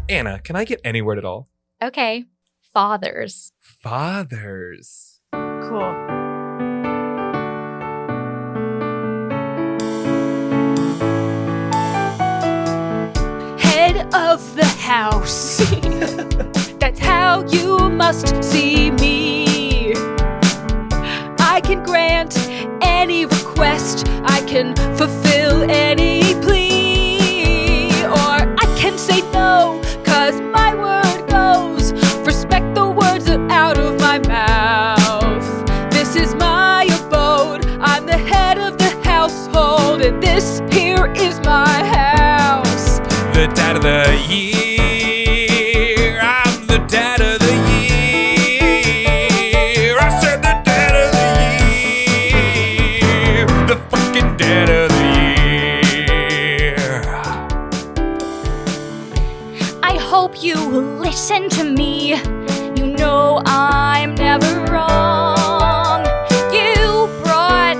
Anna, can I get any word at all? Okay. Fathers. Fathers. Cool. Head of the house. That's how you must see me. I can grant any request. I can fulfill any plea. Or I can say no, 'cause my word goes. Respect the words out of my mouth. This is my abode. I'm the head of the household, and this here is my house. The dad of the year. I'm the dad of the year. I said the dad of the year. The fucking dad of the year. I hope you listen to me. You know I'm never wrong. You brought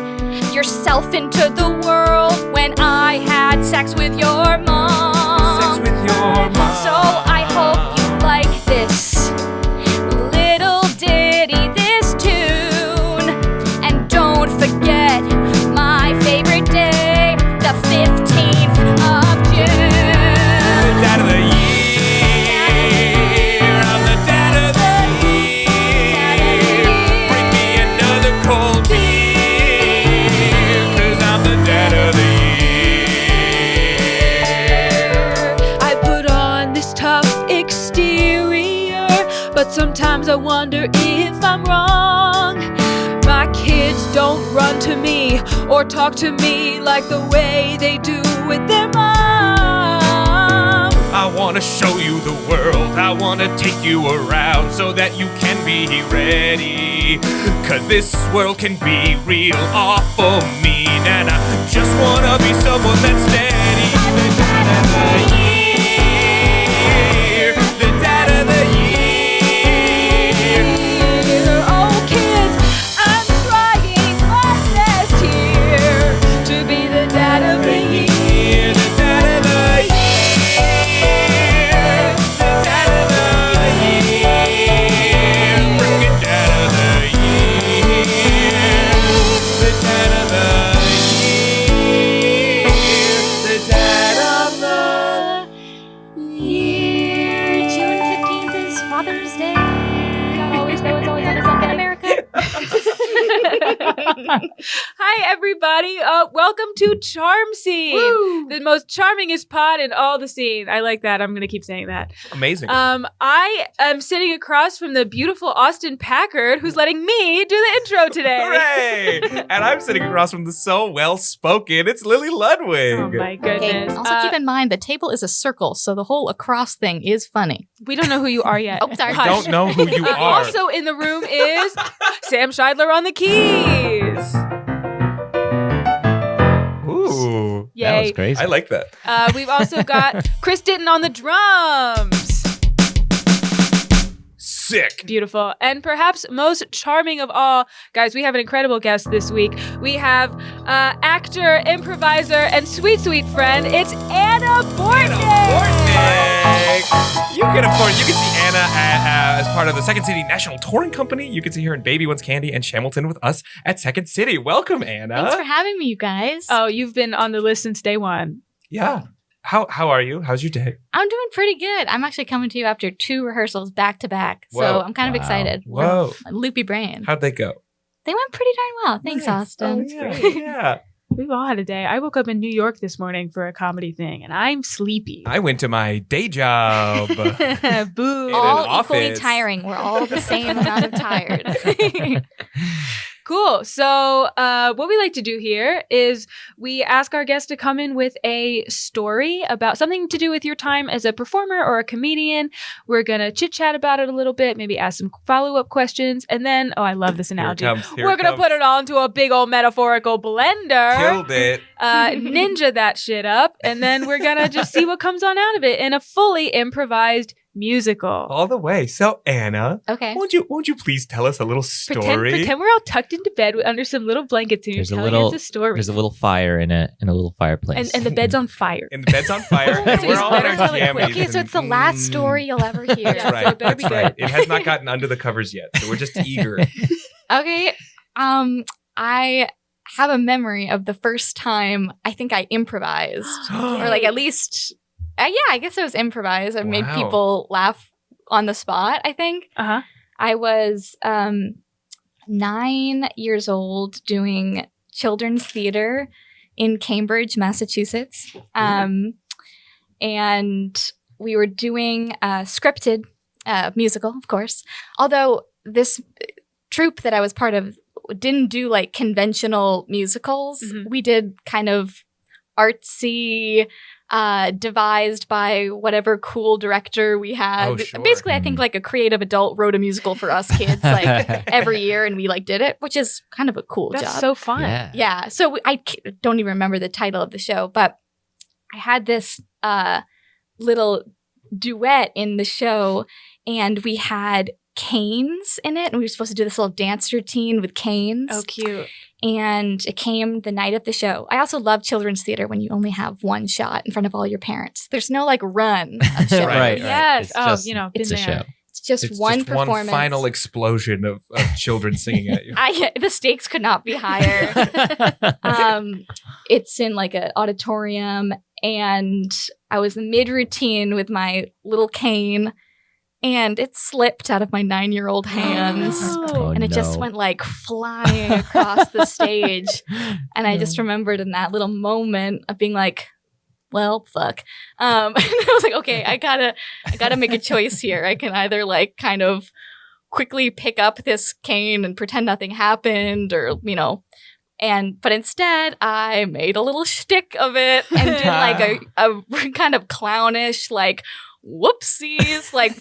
yourself into the world when I had sex with your mom. Sex with your mom. So I hope you like this little ditty, this tune. And don't forget my favorite day, the 15th of June. The dad of the year. I'm the dad of the year. Bring me another cold beer, 'cause I'm the dad of the year. I put on this tough exterior, but sometimes I wonder if I'm wrong. My kids don't run to me or talk to me like the way they do with their mom. I wanna show you the world. I wanna take you around so that you can be ready. 'Cause this world can be real awful mean, and I just wanna be someone that's steady. The dad of the year. The dad of the year. Oh, kids, I'm trying my best here to be the dad of the year. The dad of the year. The dad of the year. Bring it dad of the year. The dad of the year. The dad of the Year. June 15th is Father's Day. Not always, though. It's always on the clock in America. Hi, everybody. Welcome to Charm Scene, the most charmingest pod in all the scene. I like that. I'm going to keep saying that. amazing. I am sitting across from the beautiful Austin Packard, who's letting me do the intro today. Hooray! And I'm sitting across from the so well-spoken. It's Lily Ludwig. Oh my Okay. goodness. Also, keep in mind the table is a circle, so the whole across thing is funny. We don't know who you are yet. Oh, sorry. I don't know who you are. Also in the room is Sam Scheidler on the keys. Ooh. Yay. That was crazy. I like that. We've also got Chris Ditton on the drums. Sick. Beautiful. And perhaps most charming of all, guys, we have an incredible guest this week. We have actor, improviser, and sweet, sweet friend. It's Anna Bortnick. You can see Anna as part of the Second City National Touring Company. You can see her in Baby Wants Candy and Shamilton with us at Second City. Welcome, Anna. Thanks for having me, you guys. Oh, you've been on the list since day one. Yeah. How are you? How's your day? I'm doing pretty good. I'm actually coming to you after 2 rehearsals back to back, so Whoa. I'm kind of Wow. excited. Whoa. Loopy brain. How'd they go? They went pretty darn well. Thanks, Nice. Austin. Oh, yeah. We've all had a day. I woke up in New York this morning for a comedy thing, and I'm sleepy. I went to my day job. Boo. In an All equally office. tiring. We're all the same amount of tired. Cool. So what we like to do here is we ask our guests to come in with a story about something to do with your time as a performer or a comedian. We're going to chit-chat about it a little bit, maybe ask some follow-up questions, and then, oh, I love this analogy. Here it We're going to comes. put it all into a big old metaphorical blender. Killed it. Ninja that shit up, and then we're going to just see what comes on out of it in a fully improvised musical. All the way. So Anna, Okay. won't you please tell us a little story? Pretend we're all tucked into bed under some little blankets and you're telling us a story. There's a little fire in it and a little fireplace. And the bed's on fire. And the bed's on fire. And we're all in our jammies. Okay, so it's the last story you'll ever hear. That's So right. it better be That's right. good. It has not gotten under the covers yet, so we're just eager. Okay. I have a memory of the first time I think I improvised, or like at least, yeah, I guess it was improvised. I made Wow. people laugh on the spot. I think Uh-huh. I was 9 years old doing children's theater in Cambridge, Massachusetts, and we were doing a scripted musical, of course. Although this troupe that I was part of didn't do like conventional musicals. Mhm. We did kind of artsy, devised by whatever cool director we had. Oh, sure. Basically, I think like a creative adult wrote a musical for us kids like every year, and we like did it, which is kind of a cool That's job. so fun. Yeah. Yeah. So I don't even remember the title of the show, but I had this little duet in the show, and we had canes in it, and we were supposed to do this little dance routine with canes. Oh, cute. And it came the night of the show. I also love children's theater when you only have one shot in front of all your parents. There's no like run of shows. Right. Yes. It's Oh, just- been It's a there. show. It's just It's one just performance. one final explosion of children singing at you. The stakes could not be higher. It's in like an auditorium, and I was mid routine with my little cane, and it slipped out of my 9-year-old hands. Oh, And it just no. went like flying across the stage. And I just remembered in that little moment of being like, well, fuck. And I was like, okay, I gotta make a choice here. I can either like kind of quickly pick up this cane and pretend nothing happened, or, but instead I made a little shtick of it and did like a kind of clownish, like, whoopsies, like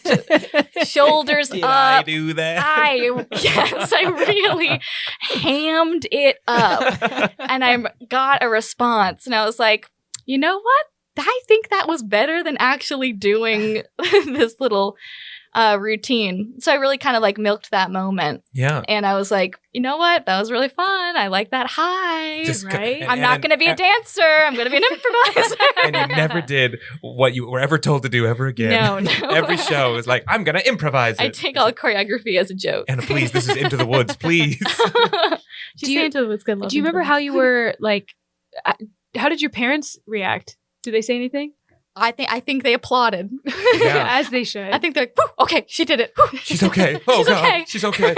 shoulders Did up. I do that? I really hammed it up, and I got a response, and I was like, you know what? I think that was better than actually doing this little routine. So I really kind of like milked that moment, Yeah. and I was like, you know what? That was really fun. I like that high. Just right? I'm not going to be a dancer. I'm going to be an improviser. And you never did what you were ever told to do ever again. No. Every show is like, I'm going to improvise it. I take all choreography as a joke. Anna, please, this is Into the Woods, please. She's into the woods. Good luck. Do you remember how you were like? How did your parents react? Did they say anything? I think they applauded. Yeah. As they should. I think they're like, "Whew, okay, she did it. Whew, She's okay. Oh, She's God. okay. She's okay.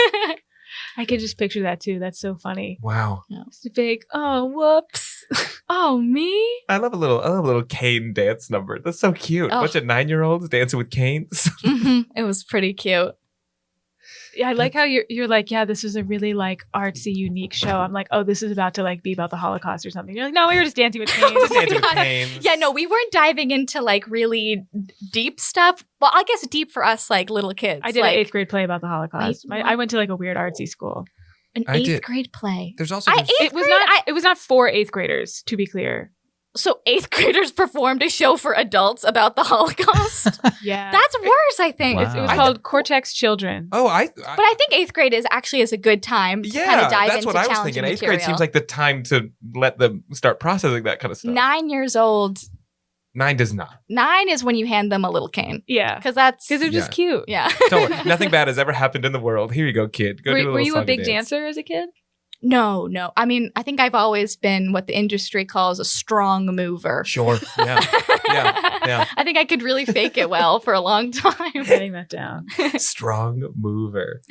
I could just picture that too. That's so funny. Wow. It's a big, oh, whoops. Oh, me? I love a little cane dance number. That's so cute. Oh. Bunch of 9-year-olds dancing with canes. It was pretty cute. Yeah, I like how you're like, yeah, this was a really like artsy, unique show. I'm like, oh, this is about to like be about the Holocaust or something. You're like, no, we were just dancing with canes. Oh my Dancing with God. canes. Yeah, no, we weren't diving into like really deep stuff. Well, I guess deep for us, like little kids. I did like, an 8th grade play about the Holocaust. Wait, I went to like a weird artsy school. an I 8th did. grade play. There's also I- this- Eighth It was grade, not. It was not for 8th graders, to be clear. So 8th graders performed a show for adults about the Holocaust. Yeah, That's worse, I think. Wow. it was I called Cortex Children. Oh, But I think 8th grade is actually a good time to kind yeah, of dive that's into what I was challenging thinking. 8th material. grade seems like the time to let them start processing that kind of stuff. 9 years old. 9 does not. 9 is when you hand them a little cane. Yeah, Because that's... because they're just cute. Yeah. Don't worry. Nothing bad has ever happened in the world. Here you go, kid. Go do a little Were you a song big and dance. dancer as a kid? No. I mean, I think I've always been what the industry calls a strong mover. Sure. Yeah. Yeah. I think I could really fake it well for a long time. Writing that down. Strong mover.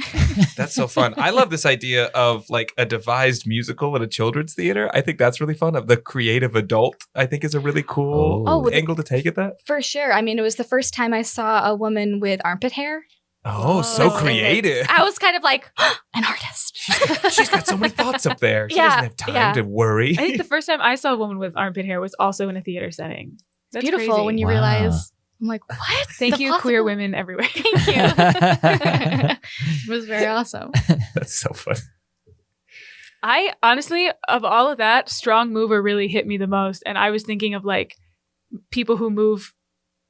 That's so fun. I love this idea of like a devised musical at a children's theater. I think that's really fun. Of the creative adult, I think is a really cool Oh, angle to take at that. For sure. I mean, it was the first time I saw a woman with armpit hair. Oh, so Oh. creative. I was kind of like, an artist. She's got so many thoughts up there. She Yeah, doesn't have time yeah. to worry. I think the first time I saw a woman with armpit hair was also in a theater setting. That's Beautiful crazy. when you Wow. realize, I'm like, what? Thank The you, possible- queer women everywhere. Thank you. It was very awesome. That's so fun. I honestly, of all of that, strong mover really hit me the most. And I was thinking of like people who move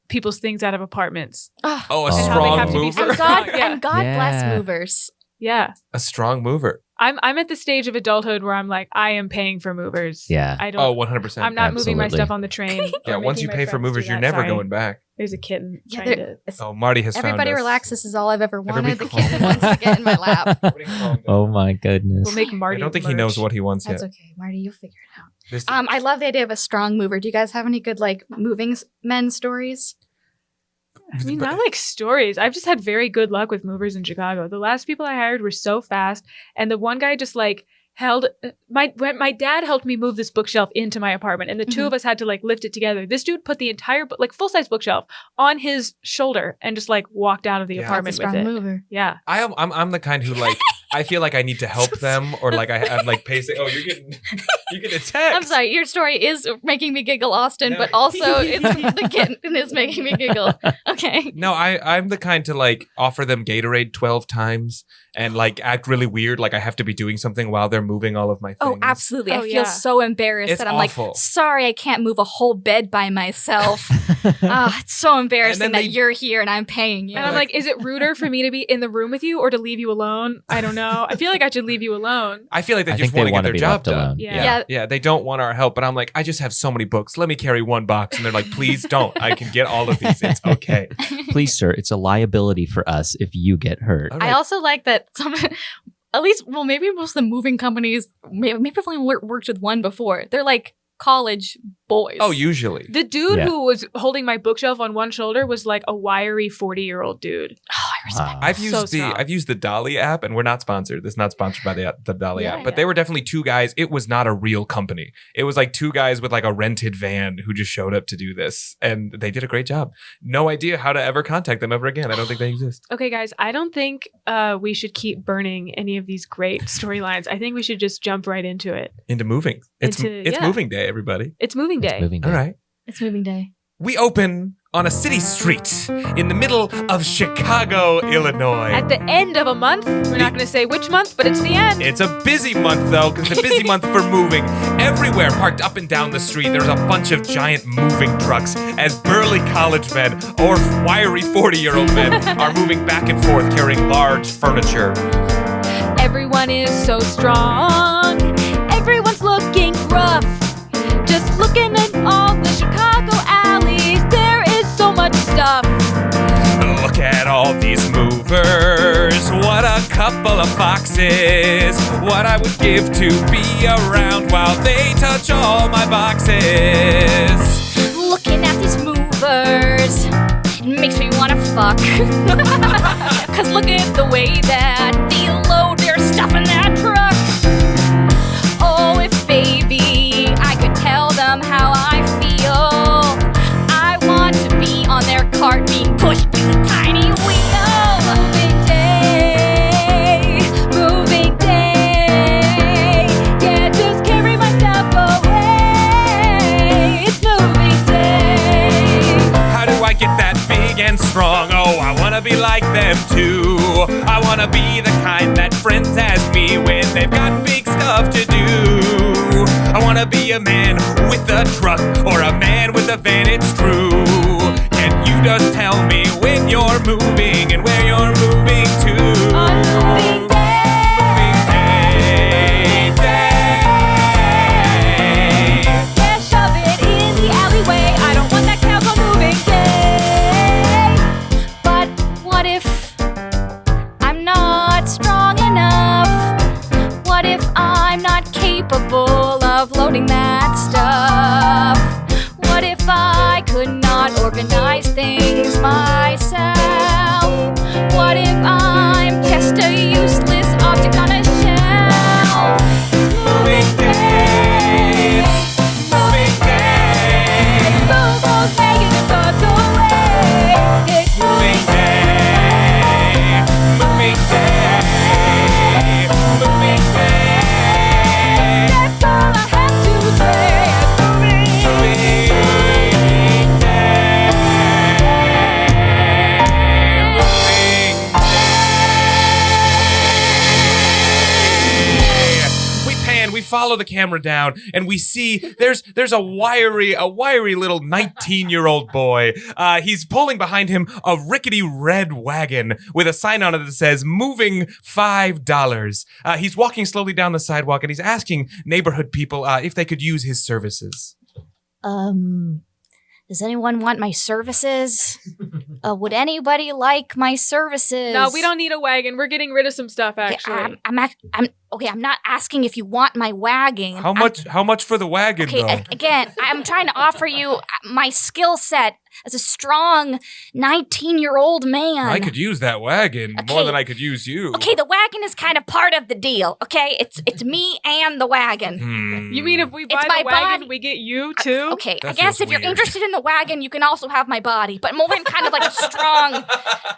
people's things out of apartments. Oh, a And how they strong have to be mover. so And God, Yeah. and God bless Yeah. movers. Yeah. A strong mover. I'm at the stage of adulthood where I'm like, I am paying for movers. Yeah. I don't. Oh, 100%. I'm not moving my Absolutely. stuff on the train. Yeah, or once making you my pay for friends do movers, you're that. never Sorry. going back. There's a kitten Yeah, trying there- to. Oh, Marty has Everybody found us. relax. This is all I've ever wanted. Everybody The calm kitten wants to get in my lap. Everybody calm down. Oh my goodness. We'll make I Marty. don't think he knows what he wants That's yet. okay, Marty. You'll figure it out. This- I love the idea of a strong mover. Do you guys have any good like moving men stories? I mean, not like stories. I've just had very good luck with movers in Chicago. The last people I hired were so fast, and the one guy just like held my dad helped me move this bookshelf into my apartment, and the two of us had to like lift it together. This dude put the entire like full size bookshelf on his shoulder and just like walked out of the Yeah. apartment That's a with strong it. mover. Yeah. I'm the kind who like I feel like I need to help them or like I'm like pacing. Oh, you're getting attacked. I'm sorry. Your story is making me giggle, Austin, No. but also it's the kitten is making me giggle. Okay. No, I'm the kind to like offer them Gatorade 12 times and like act really weird, like I have to be doing something while they're moving all of my things. Oh, absolutely. Oh, I feel yeah. so embarrassed It's that I'm awful. like, sorry, I can't move a whole bed by myself. It's so embarrassing then that they- you're here and I'm paying you. And I'm like, is it ruder for me to be in the room with you or to leave you alone? I don't know. I feel like I should leave you alone. I feel like they I just think they want to get wanna their be job left done. alone. Yeah. Yeah. They don't want our help, but I'm like, I just have so many books. Let me carry one box. And they're like, please don't. I can get all of these. It's okay. Please, sir, it's a liability for us if you get hurt. All I right. also like that some, at least, well, maybe most of the moving companies, maybe I've only worked with one before. They're like college boys. Oh, usually. The dude Yeah. who was holding my bookshelf on one shoulder was like a wiry 40-year-old dude. Oh, I respect Wow. I've So used strong. I've used the Dolly app, and we're not sponsored. This is not sponsored by the Dolly Yeah, app, but yeah. they were definitely two guys. It was not a real company. It was like two guys with like a rented van who just showed up to do this, and they did a great job. No idea how to ever contact them ever again. I don't think they exist. Okay, guys, I don't think we should keep burning any of these great storylines. I think we should just jump right into it. Into moving. It's Yeah. moving day, everybody. It's moving day. It's moving All day. right. It's moving day. We open on a city street in the middle of Chicago, Illinois. At the end of a month, we're not going to say which month, but it's the end. It's a busy month, though, because it's a busy month for moving. Everywhere, parked up and down the street, there's a bunch of giant moving trucks as burly college men or wiry 40-year-old men are moving back and forth carrying large furniture. Everyone is so strong. Everyone's looking rough. Just looking at all the Chicago alleys, there is so much stuff. Look at all these movers. What a couple of foxes. What I would give to be around while they touch all my boxes. Looking at these movers, it makes me want to fuck. Cause look at the way that they load their stuff in that truck. Oh, if baby, I could tell them how I feel. I want to be on their cart being pushed to the tiny wheel. Moving day, moving day. Yeah, just carry my stuff away. It's moving day. How do I get that big and strong? Oh, I wanna be like them too. I wanna be the kind that friends ask me when they've got big stuff to do. I wanna be a man with a truck or a man with a van, it's true. Can you just tell me when you're moving and where you're moving to? On moving Moving day, day. Yeah, shove it in the alleyway. I don't want that cow on moving day. But what if I'm not strong enough? What if I'm not capable of loading that stuff? What if I could not organize things myself? What if I'm just a useless object on a shelf? Moving days, moving days. Move those negative thoughts away. It's Moving day, moving day, moving day. That's all I have to say. It's moving. Moving day, moving day. follow the camera down, and we see there's a wiry little 19-year-old boy. He's pulling behind him a rickety red wagon with a sign on it that says "Moving $5." He's walking slowly down the sidewalk, and he's asking neighborhood people if they could use his services. Does anyone want my services? Would anybody like my services? No, we don't need a wagon. We're getting rid of some stuff, actually. I'm not asking if you want my wagon. How much for the wagon, okay, though? Again, I'm trying to offer you my skill set as a strong 19-year-old man. I could use that wagon more Okay. than I could use you. Okay, the wagon is kind of part of the deal, okay? It's me and the wagon. You mean if we buy It's my the wagon, body. we get you, too? Okay, That I guess feels if you're weird. interested in the wagon, you can also have my body. But more than kind of like a strong,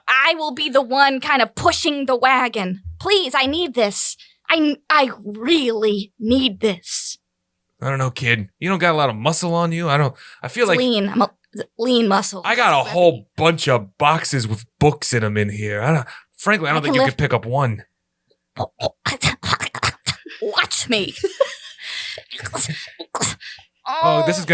I will be the one kind of pushing the wagon. Please, I need this. I really need this. I don't know, kid. You don't got a lot of muscle on you. I feel It's like lean. I'm a lean muscle. I got a whole bunch of boxes with books in them in here. Frankly, I don't I think can you lift- could pick up one. Watch me. Oh, this is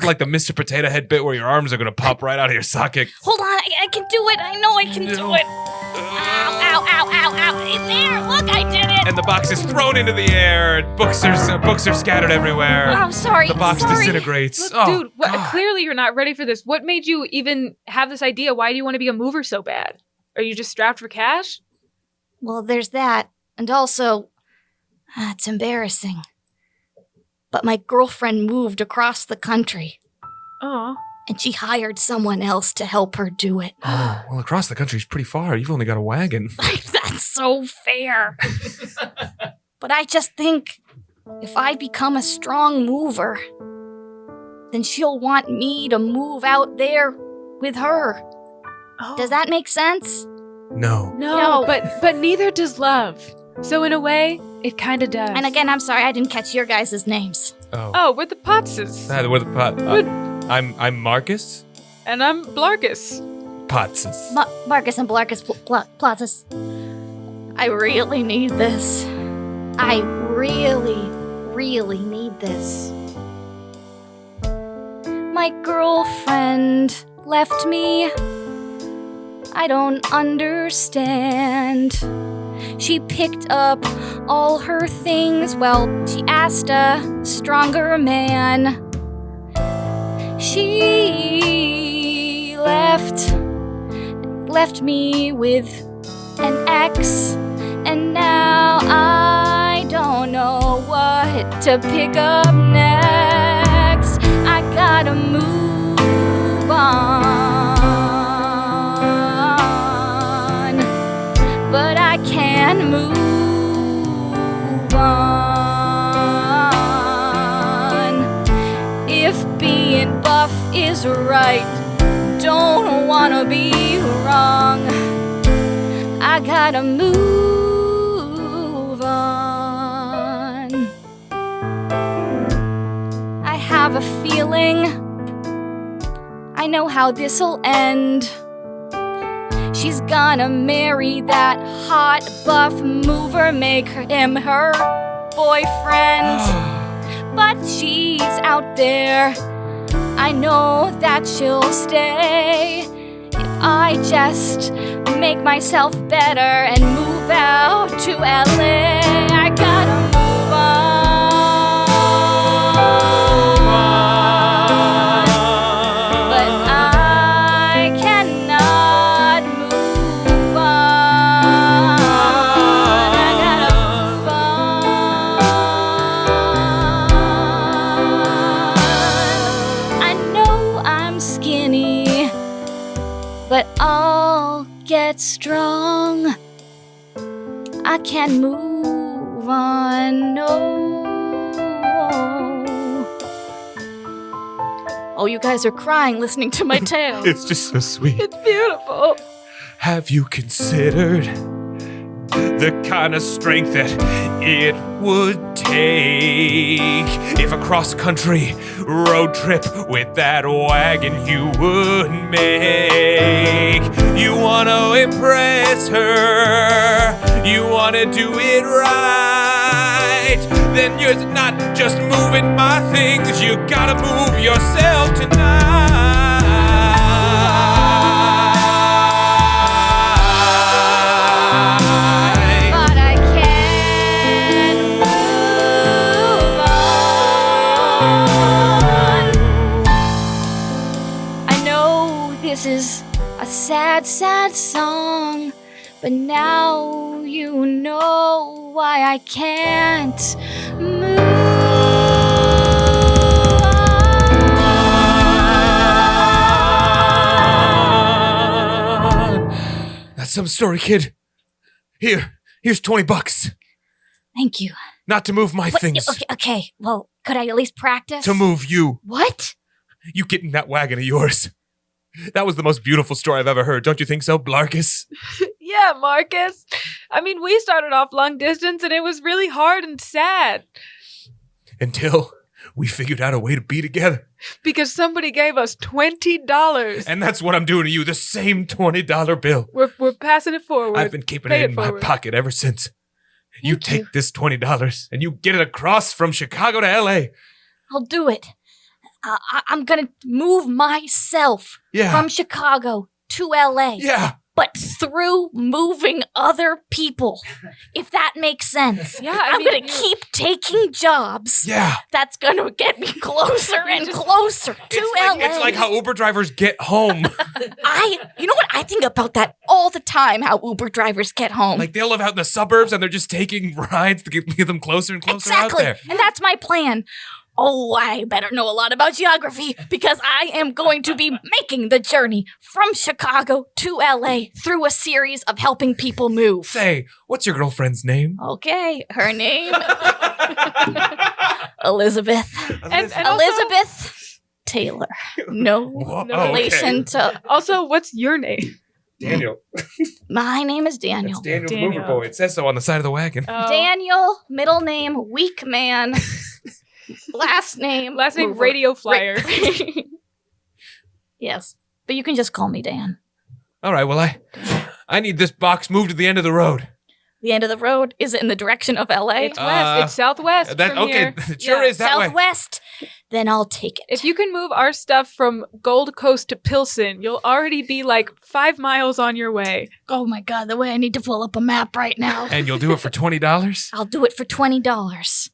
like the Mr. Potato Head bit where your arms are gonna pop right out of your socket. Hold on, I can do it. I know I can do it. Ow, ow, ow, ow. There, look, I did it. And the box is thrown into the air. Books are scattered everywhere. I'm sorry. The box sorry. disintegrates. Look, Oh, dude, God. clearly you're not ready for this. What made you even have this idea? Why do you want to be a mover so bad? Are you just strapped for cash? Well, there's that. And also, it's embarrassing. But my girlfriend moved across the country, Oh. and she hired someone else to help her do it. Oh, well, across the country's pretty far. You've only got a wagon. That's so fair. But I just think if I become a strong mover, then she'll want me to move out there with her. Oh. Does that make sense? No. No, but neither does love. So in a way, it kind of does. And again, I'm sorry I didn't catch your guys' names. Oh, we're the Potses. We're the pot. I'm Marcus And I'm Blarkus. Potses. Marcus and Blarkus Plazas. I really need this. I really, really need this. My girlfriend left me. I don't understand. She picked up all her things. Well, she asked a stronger man. She left me with an ex, and now I don't know what to pick up next. I gotta move on, but I can move on. If being buff is right, don't wanna be wrong. I gotta move on. I have a feeling I know how this'll end. She's gonna marry that hot buff mover, make him her boyfriend. But she's out there, I know that she'll stay if I just make myself better and move out to LA. I gotta move on, but I cannot move on. I gotta move on. I know I'm skinny, but I'll get strong. I can move on. No. Oh, you guys are crying listening to my tale. It's just so sweet. It's beautiful. Have you considered the kind of strength that it would take if a cross-country road trip with that wagon you would make? You want to impress her, you want to do it right. right, then you're not just moving my things. You gotta move yourself tonight. But I can't move on. I know this is a sad, sad song, but now you know why I can't move on. That's some story, kid. Here's $20. Thank you. Not to move my What- things. Okay. Well, could I at least practice? To move you. What? You get in that wagon of yours. That was the most beautiful story I've ever heard. Don't you think so, Blarkus? Yeah, Marcus. I mean, we started off long distance and it was really hard and sad Until we figured out a way to be together. because somebody gave us $20. And that's what I'm doing to you, the same $20 bill. We're passing it forward. I've been keeping Pay it it in my forward. pocket ever since. You Thank you. take this $20 and you get it across from Chicago to LA. I'll do it. I'm gonna move myself Yeah. from Chicago to LA, Yeah. but through moving other people, if that makes sense. Yeah, I'm gonna keep taking jobs. Yeah. That's gonna get me closer and closer to LA. It's like how Uber drivers get home. You know what? I think about that all the time, how Uber drivers get home. Like they'll live out in the suburbs and they're just taking rides to get them closer and closer Exactly. out there. And that's my plan. Oh, I better know a lot about geography because I am going to be making the journey from Chicago to LA through a series of helping people move. Say, what's your girlfriend's name? Okay, her name Elizabeth. And also, Elizabeth Taylor. No Whoa, relation to also, what's your name? Daniel. my name is Daniel. It's Daniel the Daniel. Mover Boy. It says so on the side of the wagon. Daniel, middle name Weak Man. Last name Mover. Radio Flyer. Yes, but you can just call me Dan. All right, well, I need this box moved to the end of the road. The end of the road, is it in the direction of LA? It's west. It's southwest. That, from okay, here. it sure is that way. Southwest? Then I'll take it. If you can move our stuff from Gold Coast to Pilsen, you'll already be like 5 miles on your way. Oh my God, the way I need to pull up a map right now. And you'll do it for $20? I'll do it for $20.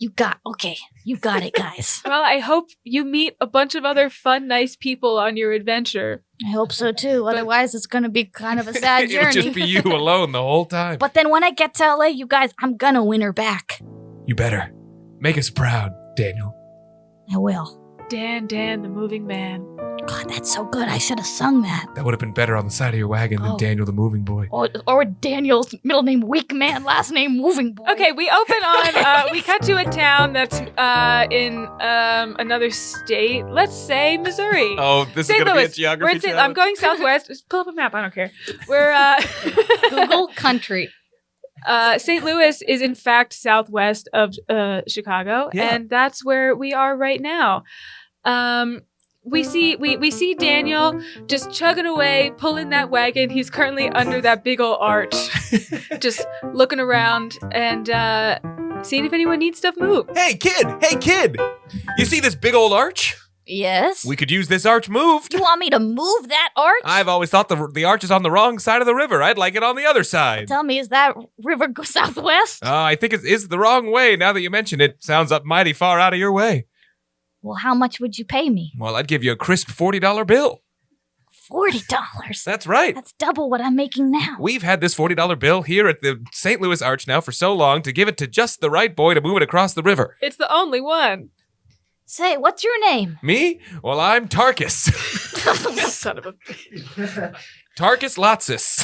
You got it, guys. Well, I hope you meet a bunch of other fun, nice people on your adventure. I hope so too. Otherwise, it's going to be kind of a sad It'll journey. just be you alone the whole time. But then when I get to LA, you guys, I'm going to win her back. You better. Make us proud, Daniel. I will. Dan, the moving man. God, that's so good. I should have sung that. That would have been better on the side of your wagon than Oh. Daniel the Moving Boy. Or Daniel's middle name Weak Man, last name Moving Boy. Okay, we open on, we cut to a town that's in another state. Let's say Missouri. Oh, this St. is going to be a Louis. geography We're in St. I'm challenge. going southwest. Just pull up a map. I don't care. We're Google country. St. Louis is in fact southwest of Chicago, Yeah. and that's where we are right now. We see Daniel just chugging away, pulling that wagon. He's currently under that big old arch, just looking around and seeing if anyone needs stuff moved. Hey, kid! You see this big old arch? Yes? We could use this arch moved. You want me to move that arch? I've always thought the arch is on the wrong side of the river. I'd like it on the other side. Tell me, is that river go southwest? I think it is the wrong way. Now that you mention it, sounds up mighty far out of your way. Well, how much would you pay me? Well, I'd give you a crisp $40 bill. $40. That's right. That's double what I'm making now. We've had this $40 bill here at the St. Louis Arch now for so long to give it to just the right boy to move it across the river. It's the only one. Say, what's your name? Me? Well, I'm Tarkus. Son of a. Tarkus Lotsis.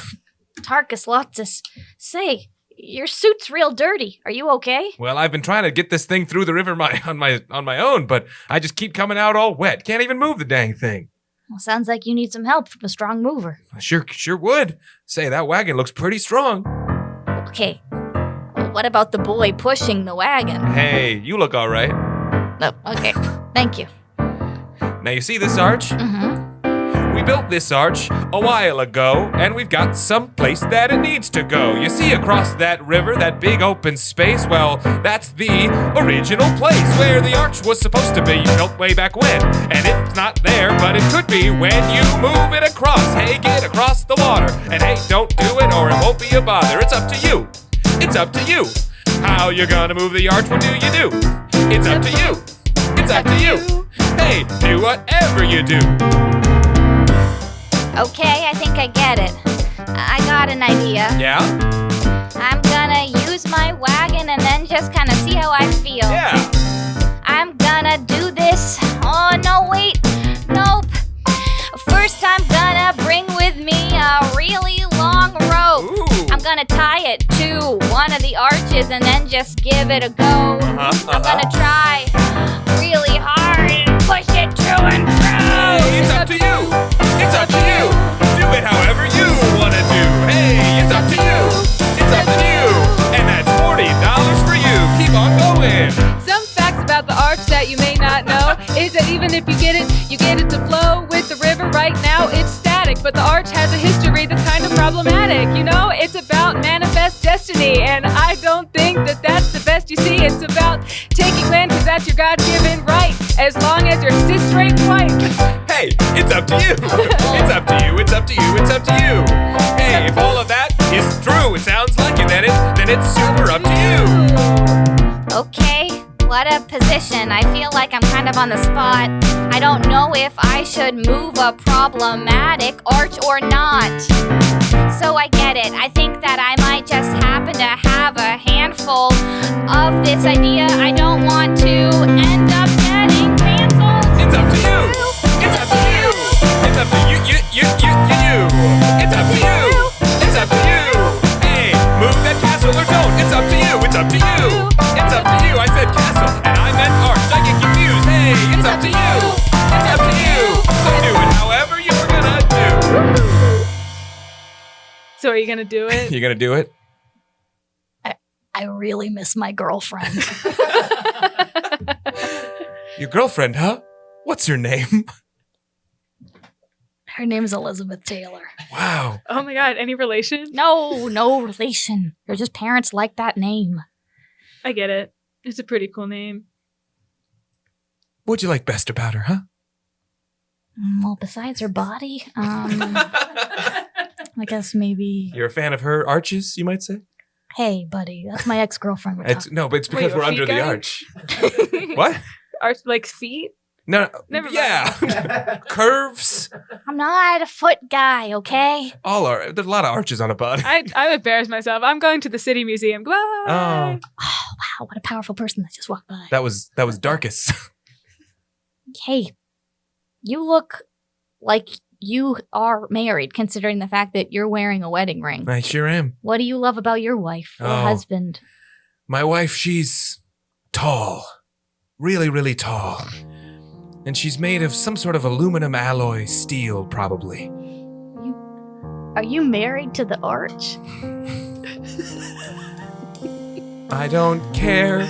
Tarkus Lotsis. Say, your suit's real dirty. Are you okay? Well, I've been trying to get this thing through the river on my own, but I just keep coming out all wet. Can't even move the dang thing. Well, sounds like you need some help from a strong mover. Sure would. Say, that wagon looks pretty strong. Okay. Well, what about the boy pushing the wagon? Hey, you look all right. Oh, okay. Thank you. Now, you see this arch? Mm-hmm. We built this arch a while ago, and we've got some place that it needs to go. You see across that river, that big open space, well, that's the original place where the arch was supposed to be built way back when. And it's not there, but it could be when you move it across. Hey, get across the water, and hey, don't do it or it won't be a bother. It's up to you. It's up to you. How you gonna move the arch? What do you do? It's up to you. It's up to you. Hey, do whatever you do. Okay, I think I get it. I got an idea. Yeah? I'm gonna use my wagon and then just kind of see how I feel. Yeah. I'm gonna do this. Oh, no, wait. Nope. First, I'm gonna bring with me a really long rope. Ooh. I'm gonna tie it to one of the arches and then just give it a go. I'm gonna try really hard and push it through and through. It's up to you. It's up to you. Do it however you wanna do. Hey, it's up to you. It's up to you. And that's $40 for you. Keep on going. Some facts about the arch that you may not know is that even if you get it to flow with the river. Right now it's static, but the arch has a history that's kind of problematic. You know, it's about manifest destiny, and I don't think that that's the best you see. It's about taking land because that's your God-given right, as long as you're cis straight white. Hey, it's up to you. It's up to you. It's up to you. It's up to you. Hey, if all of that is true, it sounds like it, then it's super up to you. Okay, what a position. I feel like I'm kind of on the spot. I don't know if I should move a problematic arch or not. So I get it. I think that I might just happen to have a handful of this idea. I don't want to end up getting canceled. It's up to you. It's up to you. It's up to you. You. It's up to you. It's up to you. Hey, move that castle or don't. It's up to you. It's up to you. It's up to you. I said castle and I meant arch. I get confused. Hey, it's up to you. It's up to you. So do it however you're gonna do. So are you gonna do it? You gonna do it? I really miss my girlfriend. Your girlfriend, huh? What's her name? Her name's Elizabeth Taylor. Wow. Oh my God, any relation? No relation. They're just parents like that name. I get it. It's a pretty cool name. What'd you like best about her, huh? Well, besides her body, I guess maybe. You're a fan of her arches, you might say? Hey, buddy, that's my ex-girlfriend. No, but it's because Wait, we're a under feet the guy? arch. What? Arch like feet? No. Never mind. Yeah. Curves. I'm not a foot guy, okay? There's a lot of arches on a body. I embarrassed myself. I'm going to the City Museum. Bye. Oh, Wow, what a powerful person that just walked by. that was Darkus. Hey, you look like you are married, considering the fact that you're wearing a wedding ring. I sure am. What do you love about your wife or Oh. husband? My wife, she's tall. Really, really tall. And she's made of some sort of aluminum alloy steel, probably. Are you married to the arch? I don't care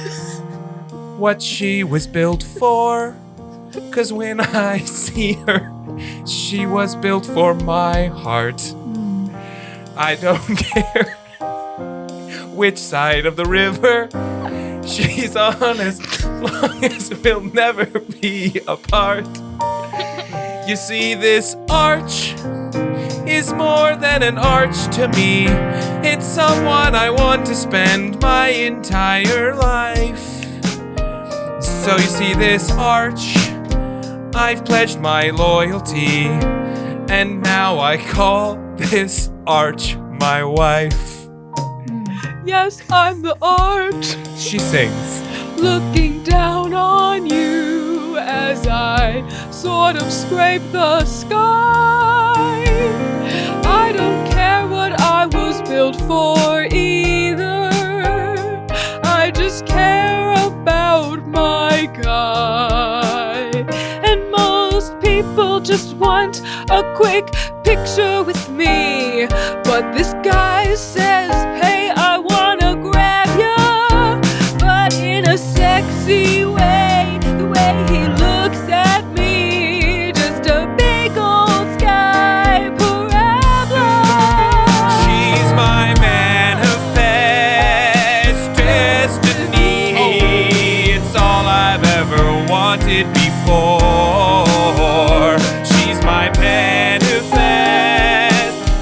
what she was built for, 'cause when I see her, she was built for my heart. I don't care which side of the river she's on, as long as we'll never be apart. You see, this arch is more than an arch to me. It's someone I want to spend my entire life. So you see, this arch, I've pledged my loyalty, and now I call this arch my wife. Yes, I'm the arch, She sings. looking down on you as I sort of scrape the sky. I don't care what I was built for either. I just care about my guy. And most people just want a quick picture with me. But this guy says, hey, I wanna grab ya. But in a sexy way, the way he looks at me. Just a big old sky. never wanted before. She's my manifest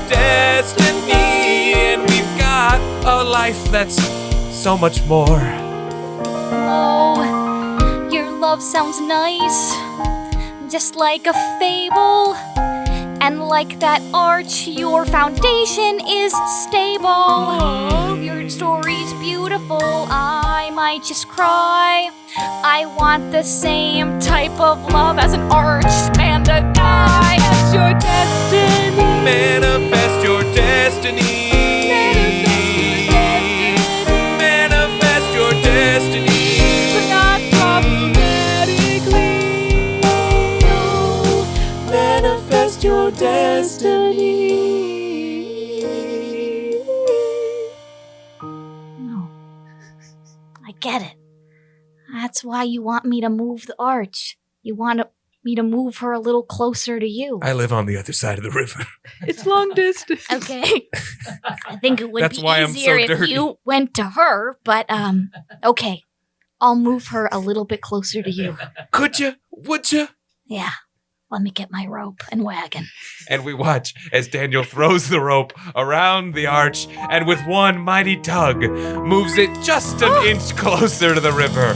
destiny, and we've got a life that's so much more. Oh, your love sounds nice, just like a fable. And like that arch, your foundation is stable. Your story's beautiful, I might just cry. I want the same type of love as an arch and a guy. It's your destiny. Manifest your destiny. Manifest your destiny. But not problematically. No. Manifest your destiny. No. I get it. That's why you want me to move the arch. You want me to move her a little closer to you. I live on the other side of the river. It's long distance. Okay. I think it would That's be why I'm so easier if dirty. you went to her, but okay. I'll move her a little bit closer to you. Could you? Would you? Yeah. Let me get my rope and wagon. And we watch as Daniel throws the rope around the arch and with one mighty tug moves it just an inch closer to the river.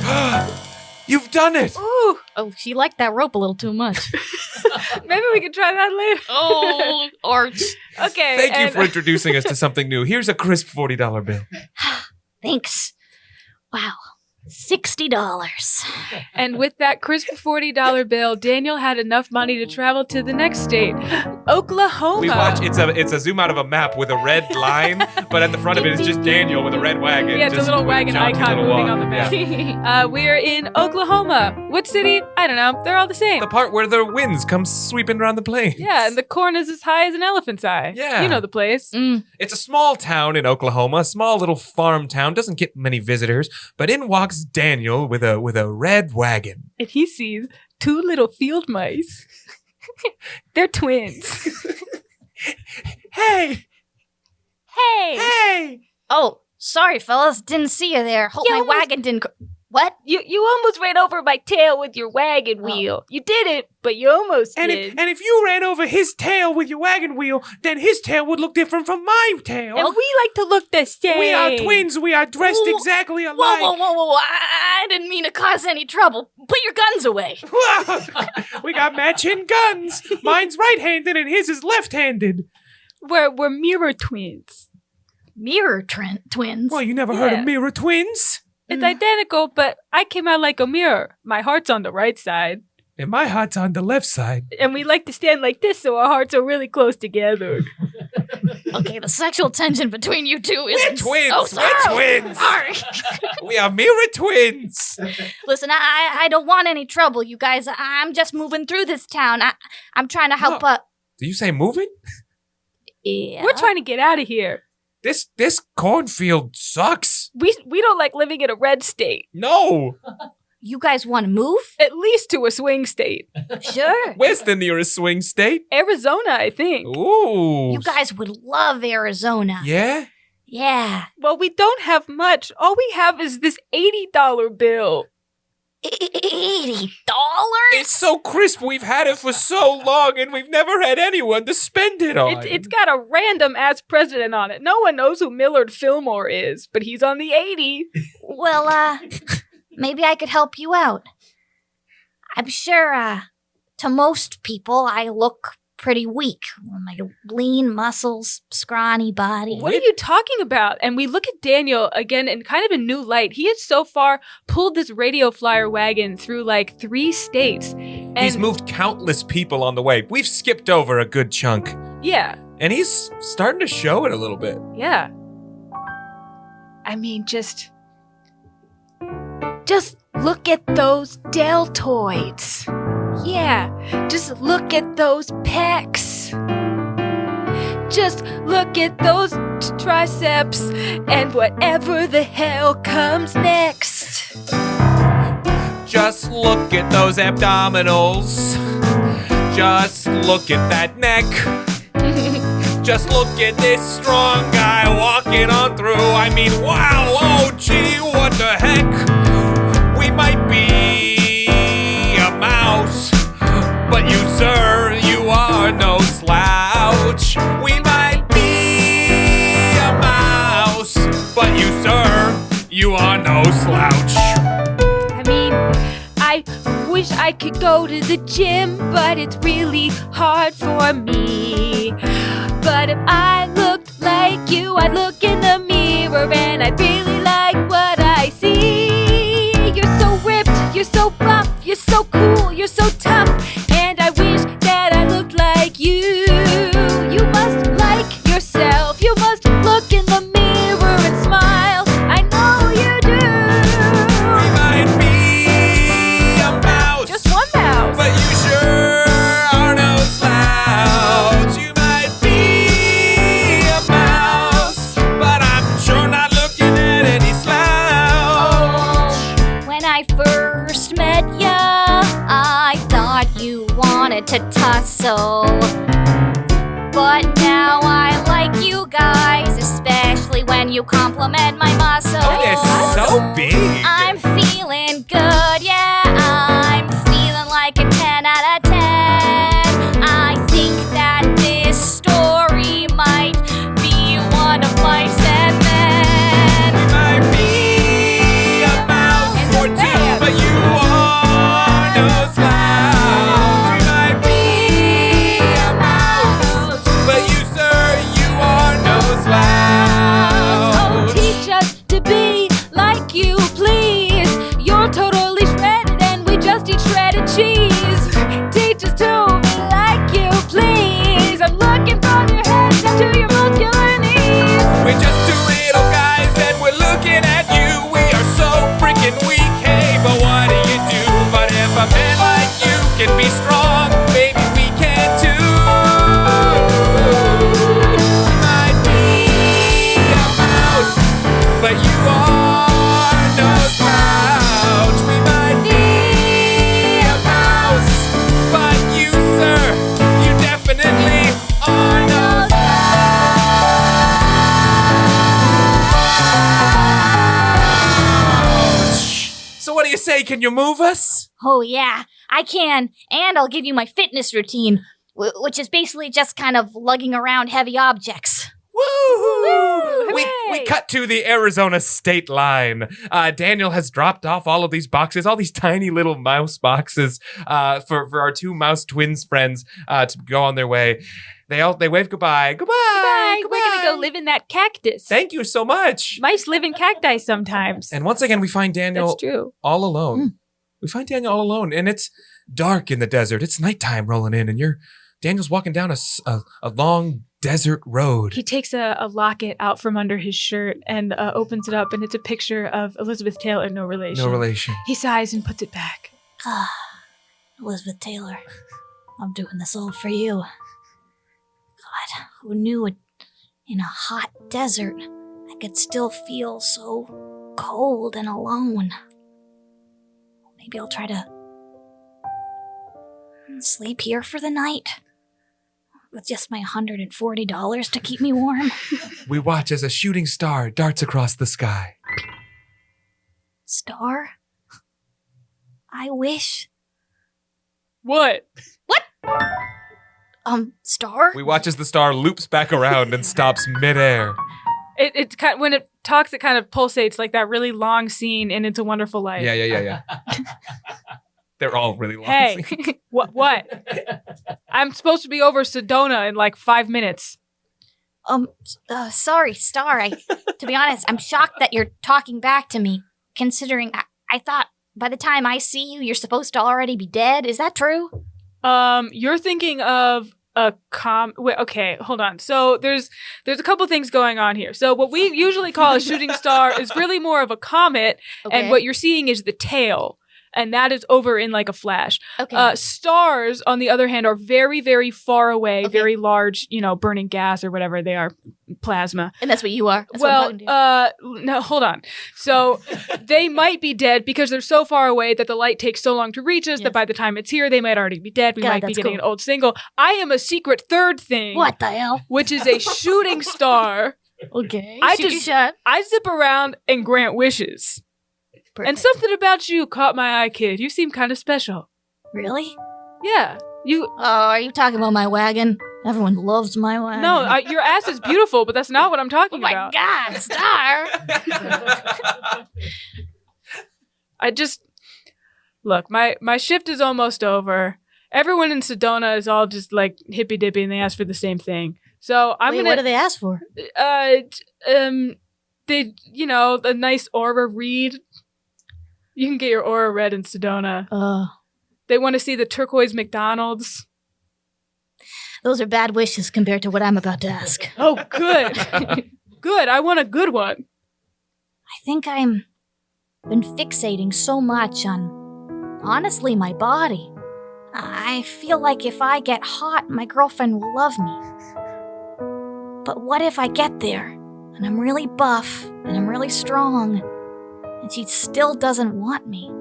You've done it! Ooh, Oh, she liked that rope a little too much. maybe we can try that later. Oh, arch. Okay. Thank you and- for introducing us to something new. Here's a crisp $40 bill. Thanks. Wow. $60. And with that crisp $40 bill, Daniel had enough money to travel to the next state, Oklahoma. We watch, it's a zoom out of a map with a red line, but at the front of it is just Daniel with a red wagon. Yeah, it's a just little with wagon jaunty icon little moving walk. on the map. Yeah. We're in Oklahoma. What city? I don't know. They're all the same. The part where the winds come sweeping around the plains. Yeah, and the corn is as high as an elephant's eye. Yeah. You know the place. It's a small town in Oklahoma, a small little farm town, doesn't get many visitors, but in walks Daniel with a red wagon. And he sees two little field mice. They're twins. Hey! Hey! Hey! Oh, sorry, fellas. Didn't see you there. Hope You my almost- wagon didn't... What? You almost ran over my tail with your wagon wheel. You didn't, but you almost And did. if you ran over his tail with your wagon wheel, then his tail would look different from my tail. And we like to look the same. We are twins. We are dressed Whoa. exactly alike. Whoa. I didn't mean to cause any trouble. Put your guns away. We got matching guns. Mine's right-handed and his is left-handed. We're mirror twins. Mirror twins. Well, you never heard Yeah. of mirror twins? It's identical, but I came out like a mirror. My heart's on the right side. And my heart's on the left side. And we like to stand like this so our hearts are really close together. Okay, the sexual tension between you two is... We're twins. Oh, sorry. We're twins. Sorry. We are mirror twins. Listen, I don't want any trouble, you guys. I'm just moving through this town. I'm trying to help... Do you say moving? Yeah. We're trying to get out of here. This cornfield sucks. We don't like living in a red state. No. You guys want to move? At least to a swing state. Sure. Where's the nearest swing state? Arizona, I think. Ooh. You guys would love Arizona. Yeah? Yeah. Well, we don't have much. All we have is this $80 bill. $80? It's so crisp. We've had it for so long, and we've never had anyone to spend it on. It's got a random ass president on it. No one knows who Millard Fillmore is, but he's on the 80. Well, maybe I could help you out. I'm sure, to most people, I look pretty weak. My lean muscles, scrawny body. What are you talking about? And we look at Daniel again in kind of a new light. He has so far pulled this radio flyer wagon through like 3 states. And He's moved countless people on the way. We've skipped over a good chunk. Yeah, And he's starting to show it a little bit. yeah. I mean, just look at those deltoids. Yeah, just look at those pecs. Just look at those triceps and whatever the hell comes next. Just look at those abdominals. Just look at that neck. Just look at this strong guy walking on through. I mean, wow, oh gee, what the heck? We might be wish I could go to the gym, but it's really hard for me. But if I looked like you, I'd look in the mirror and I'd really like what I see. You're so ripped, you're so buff, you're so cool, you're so tough, and I wish that I looked like you. You must like yourself, you must look in the mirror and smile. I know you do. We might be a mouse, Just one mouse. but you sure are no slouch. You might be a mouse, but I'm sure not looking at any slouch. When I first met ya, I thought you wanted to tussle. But now I like you guys, especially when you compliment my muscles. Oh, they're so big. I'm feeling good, yeah. I'm feeling like a 10 out of 10. I think that this story might be one of Mice and Men. We might be a mouse or two, but you are no slouch. We might be a mouse, but you, sir, you are no Oh, slouch. teach us to be like you, please. You're totally shredded and we just eat shredded cheese. Teach us to be like you, please. I'm looking from your head down to your muscular knees. We're just two little guys and we're looking at you. We are so freaking weak, hey, but what do you do? But if a man like you can be strong, maybe we can too. We might be a mouse, but you are no slouch. We might be a mouse, but you, sir, you definitely are no slouch. So what do you say? Can you move us? Oh, yeah, I can. And I'll give you my fitness routine, which is basically just kind of lugging around heavy objects. Woo! We Hooray! cut to the Arizona state line. Daniel has dropped off all of these boxes, all these tiny little mouse boxes, for our two mouse twins friends to go on their way. They wave goodbye. Goodbye. We're gonna go live in that cactus. Thank you so much. Mice live in cacti sometimes. And once again, we find Daniel That's true. all alone. We find Daniel all alone, and it's dark in the desert. It's nighttime rolling in, and Daniel's walking down a long desert road. He takes a locket out from under his shirt and opens it up, and it's a picture of Elizabeth Taylor, no relation. No relation. He sighs and puts it back. Ah, Elizabeth Taylor, I'm doing this all for you. God, who knew in a hot desert I could still feel so cold and alone? Maybe I'll try to sleep here for the night with just my $140 to keep me warm. We watch as a shooting star darts across the sky. Star? I wish. What? Star? We watch as the star loops back around and stops midair. It kind when it talks, it kind of pulsates like that really long scene in It's a Wonderful Life. Yeah. They're all really long. Hey, what? I'm supposed to be over Sedona in like 5 minutes. Sorry, Star. To be honest, I'm shocked that you're talking back to me, considering I thought by the time I see you, you're supposed to already be dead. Is that true? You're thinking of a wait, okay, hold on. So there's a couple things going on here. So what we usually call a shooting star is really more of a comet, and what you're seeing is the tail. And that is over in like a flash. Okay. Stars, on the other hand, are very, very far away, very large, burning gas or whatever they are, plasma. And that's what you are. That's Well, what I'm talking to. no, hold on. So they might be dead because they're so far away that the light takes so long to reach us that by the time it's here, they might already be dead. We God, might be that's getting cool. an old single. I am a secret third thing. What the hell? Which is a shooting star. Okay. I Shoot your just- shot. I zip around and grant wishes. And Perfect. something about you caught my eye, kid. You seem kind of special. Really? Yeah. You. Oh, are you talking about my wagon? Everyone loves my wagon. No, your ass is beautiful, but that's not what I'm talking Oh my about. God, Star! I just look, my shift is almost over. Everyone in Sedona is all just like hippy dippy, and they ask for the same thing. So I'm Wait, gonna. what do they ask for? They, a nice aura read. You can get your aura read in Sedona. They want to see the turquoise McDonald's. Those are bad wishes compared to what I'm about to ask. Oh, good. Good. I want a good one. I think I'm been fixating so much on, honestly, my body. I feel like if I get hot, my girlfriend will love me. But what if I get there, and I'm really buff, and I'm really strong, and she still doesn't want me?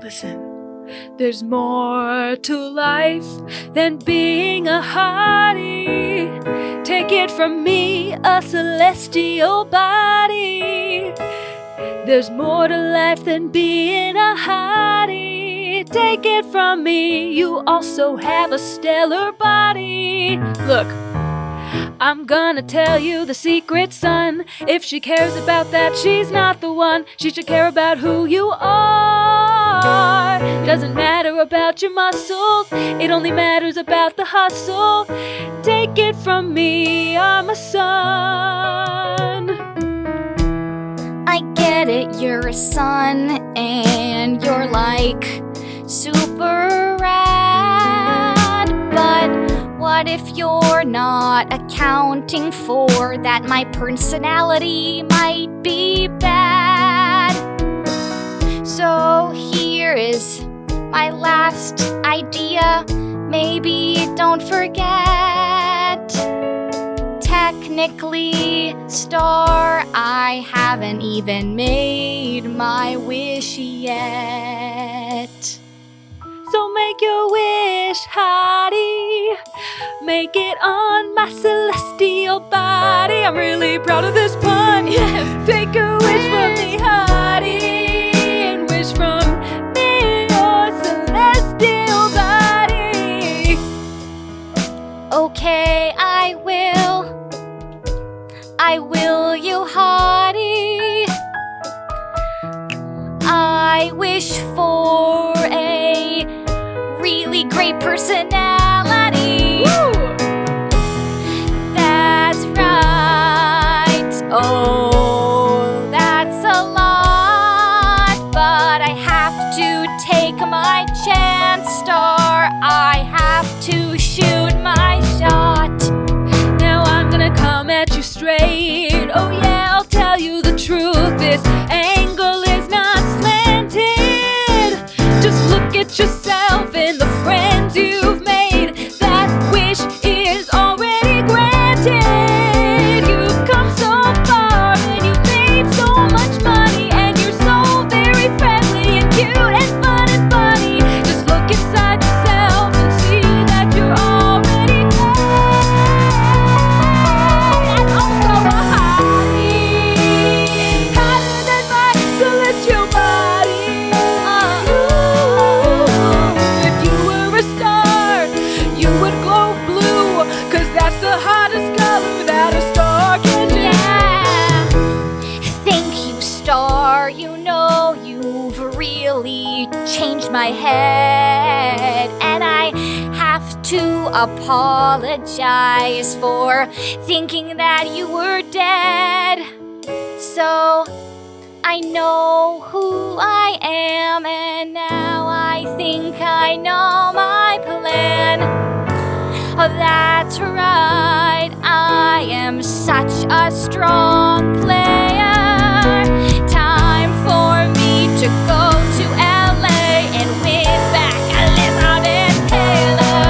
Listen, there's more to life than being a hottie. Take it from me, a celestial body. There's more to life than being a hottie. Take it from me, you also have a stellar body. Look, I'm gonna tell you the secret, son. If she cares about that, she's not the one. She should care about who you are. Doesn't matter about your muscles, it only matters about the hustle. Take it from me, I'm a son. I get it, you're a son, and you're like super rad. But what if you're not accounting for that my personality might be bad? So here is my last idea. Maybe don't forget. Technically, star, I haven't even made my wish yet. So make your wish, hottie. Make it on my celestial body. I'm really proud of this pun. Yes. Take a wish from me, hottie, and wish from me your celestial body. Okay, I will, you hottie. I wish for a really great personality. Woo! That's right. Oh, that's a lot. But I have to take my chance, star. I have to shoot my shot. Now I'm gonna come at you straight. Oh yeah, I'll tell you the truth. This angle is not slanted. Just look at yourself and the friends you've made. That wish is already granted. You've come so far and you've made so much money, and you're so very friendly and cute and fun and funny. Just look inside yourself and see that you're already dead. And also a hottie, hotter than my celestial body. If you were a star, you would glow blue, 'cause that's the hottest color that a star can do. Yeah. Thank you, star. You know you've really changed my head. And I have to apologize for thinking that you were dead. So I know who I am, and now I think I know my plan. Oh, that's right, I am such a strong player. Time for me to go to LA and win back Elizabeth Taylor.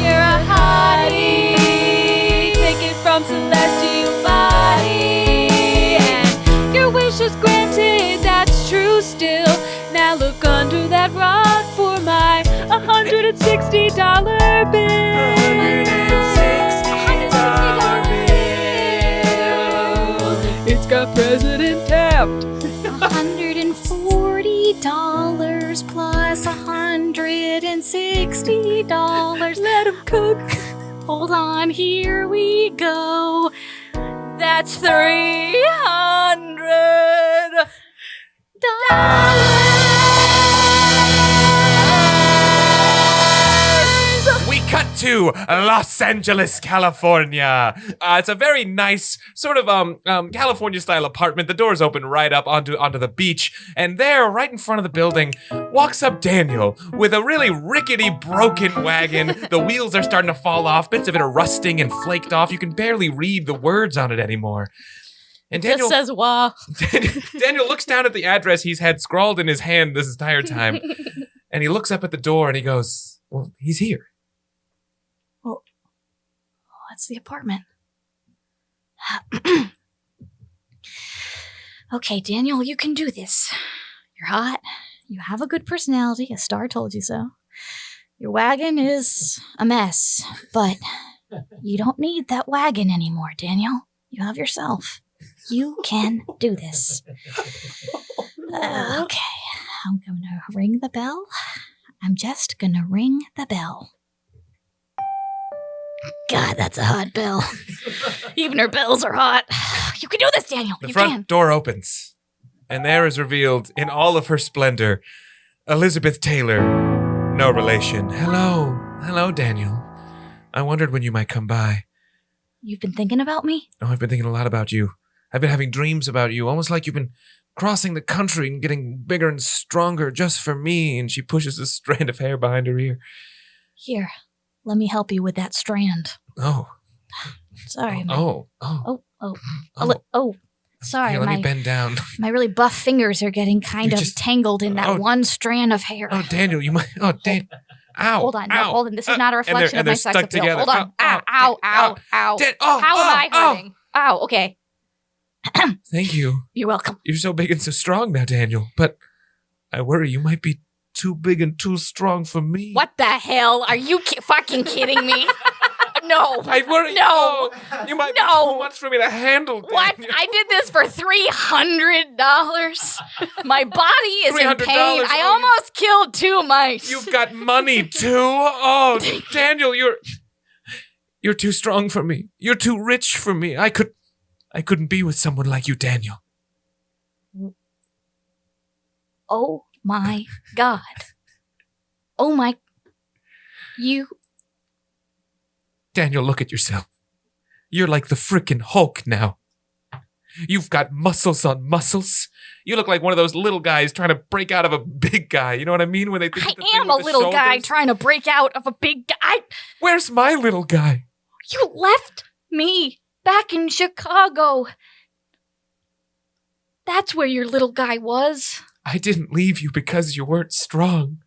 You're a hottie, Take it from celestial body, and your wish is granted. That's true still. Now look under that rock for my $160 bill. It's got President Taft. $140 plus $160. Let him cook. Hold on, here we go. That's $300. We cut to Los Angeles, California. It's a very nice sort of California-style apartment. The doors open right up onto the beach, and there, right in front of the building, walks up Daniel with a really rickety, broken wagon. The wheels are starting to fall off. Bits of it are rusting and flaked off. You can barely read the words on it anymore. And Daniel Just says wah. Daniel looks down at the address he's had scrawled in his hand this entire time, and he looks up at the door and he goes, "Well, he's here." That's the apartment. Okay, Daniel, you can do this. You're hot. You have a good personality. A star told you so. Your wagon is a mess, but you don't need that wagon anymore, Daniel. You have yourself. You can do this. Okay, I'm going to ring the bell. I'm just going to ring the bell. God, that's a hot bell. Even her bells are hot. You can do this, Daniel. The You front can. door opens, and there is revealed in all of her splendor Elizabeth Taylor, no relation. Hello, Daniel. I wondered when you might come by. You've been thinking about me? Oh, I've been thinking a lot about you. I've been having dreams about you, almost like you've been crossing the country and getting bigger and stronger just for me. And she pushes a strand of hair behind her ear. Here, let me help you with that strand. Oh. Sorry. Oh. Sorry. Here, let me bend down. My really buff fingers are getting kind You of just- tangled in that Oh. one strand of hair. Oh, Daniel, you might. Oh, Dan. Ow. Hold on. No, Ow. hold on. This is not a reflection and of my they're sex stuck appeal. together. Hold on. Ow, Ow, ow, ow, ow. Dan- oh, How am I oh. hurting? Ow, okay. Thank you. You're welcome. You're so big and so strong now, Daniel. But I worry you might be too big and too strong for me. What the hell? Are you fucking kidding me? No. I worry. No. You might No. be too much for me to handle. What? Daniel. I did this for $300? My body is in $300? pain. I Oh, almost killed 2 mice. You've got money too. Oh, Daniel, you're too strong for me. You're too rich for me. I couldn't be with someone like you, Daniel. Oh my God. Oh my. You. Daniel, look at yourself. You're like the frickin' Hulk now. You've got muscles on muscles. You look like one of those little guys trying to break out of a big guy. You know what I mean? When they think I the thing am with a the little guy shoulders? trying to break out of a big guy. Where's my little guy? You left me back in Chicago. That's where your little guy was. I didn't leave you because you weren't strong.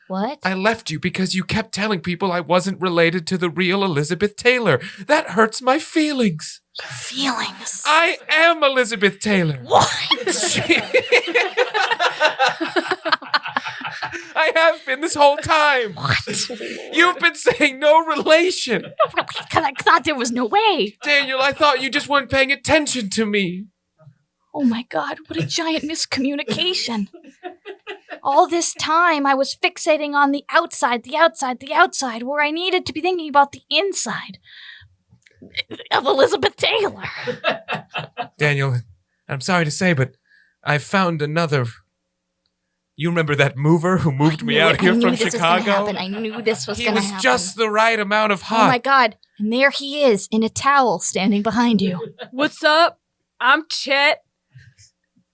What? I left you because you kept telling people I wasn't related to the real Elizabeth Taylor. That hurts my feelings. Feelings. I am Elizabeth Taylor. What? I have been this whole time. What? You've been saying no relation. Because I thought there was no way. Daniel, I thought you just weren't paying attention to me. Oh my God, what a giant miscommunication. All this time I was fixating on the outside, where I needed to be thinking about the inside of Elizabeth Taylor. Daniel, I'm sorry to say, but I found another. You remember that mover who moved me out here from Chicago? I knew this was He going to was happen. just the right amount of Oh my hot. God. And there he is in a towel standing behind you. What's up? I'm Chet.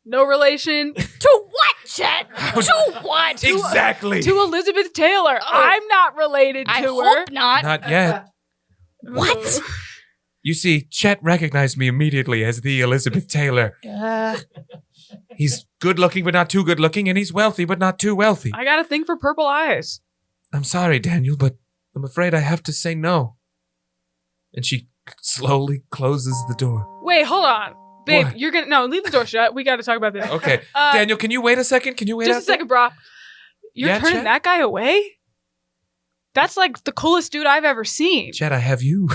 No relation To what, Chet? To what? Exactly. to Elizabeth Taylor. I'm not related to I her. hope not. Not yet. What? You see, Chet recognized me immediately as the Elizabeth Taylor. He's good looking, but not too good looking, and he's wealthy, but not too wealthy. I got a thing for purple eyes. I'm sorry, Daniel, but I'm afraid I have to say no. And she slowly closes the door. Wait, hold on. Babe, What? you're gonna no, leave the door shut. We gotta talk about this. Okay, Uh, Daniel, can you wait a second? Can you wait Just out a second, bro. You're Yeah, turning Chet? that guy away? That's like the coolest dude I've ever seen. there? Chet, I have you.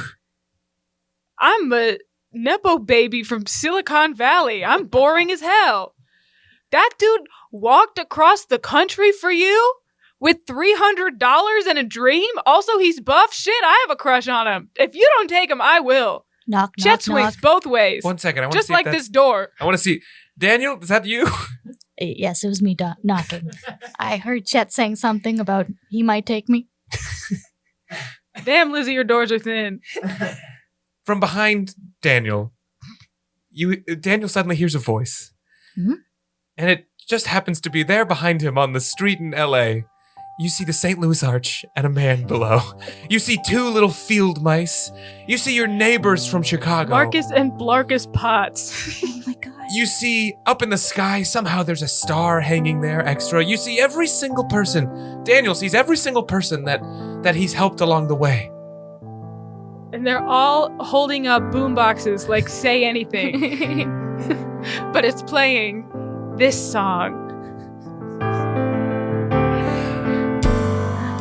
I'm a Nepo baby from Silicon Valley. I'm boring as hell. That dude walked across the country for you with $300 and a dream? Also, he's buff. Shit, I have a crush on him. If you don't take him, I will. Knock, Chet knock, swings knock. both ways. One second, I want to Just see if like that's- this door. I want to see. Daniel, is that you? Yes, it was me knocking. I heard Chet saying something about he might take me. Damn, Lizzie, your doors are thin. From behind Daniel, Daniel suddenly hears a voice. Mhm. And it just happens to be there behind him on the street in L.A. You see the St. Louis Arch and a man below. You see 2 little field mice. You see your neighbors from Chicago. Marcus and Blarkus Potts. Oh my god. You see up in the sky, somehow there's a star hanging there extra. You see every single person. Daniel sees every single person that he's helped along the way. And they're all holding up boomboxes like Say Anything. But it's playing this song.